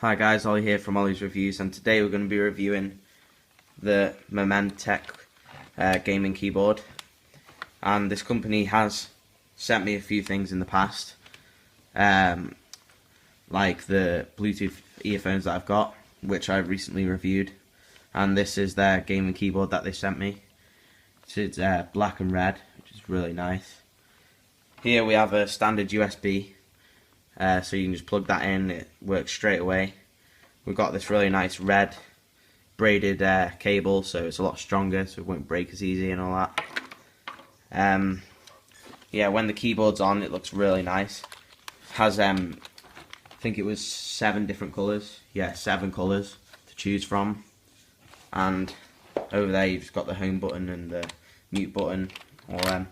Hi guys, Ollie here from Ollie's Reviews, and today we're going to be reviewing the Momentech gaming keyboard. And this company has sent me a few things in the past, like the Bluetooth earphones that I've got, which I've recently reviewed. And this is their gaming keyboard that they sent me. It's black and red, which is really nice. Here we have a standard USB. So you can just plug that in, it works straight away. We've got this really nice red braided cable, so it's a lot stronger, so it won't break as easy and all that. Yeah, when the keyboard's on, it looks really nice. It has, I think it was 7 different colours. Yeah, 7 colours to choose from. And over there you've just got the home button and the mute button. All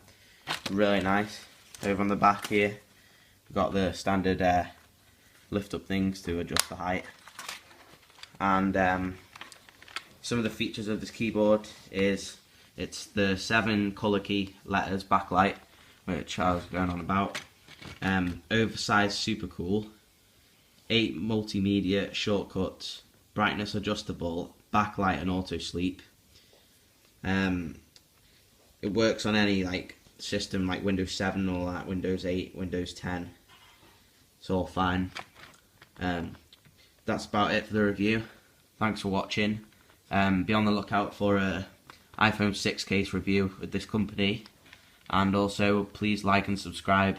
really nice. Over on the back here, we've got the standard lift up things to adjust the height. And some of the features of this keyboard is it's the 7 colour key letters backlight, which I was going on about. Oversized super cool. 8 multimedia shortcuts, brightness adjustable, backlight and auto sleep. It works on any system like Windows 7 or that, Windows 8, Windows 10. It's all fine. That's about it for the review. Thanks for watching. Be on the lookout for a iPhone 6 case review with this company, and also please like and subscribe.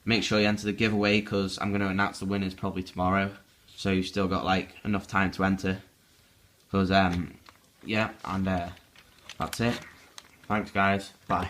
Make sure you enter the giveaway because I'm going to announce the winners probably tomorrow, so you've still got enough time to enter. Because yeah, and that's it. Thanks guys, bye.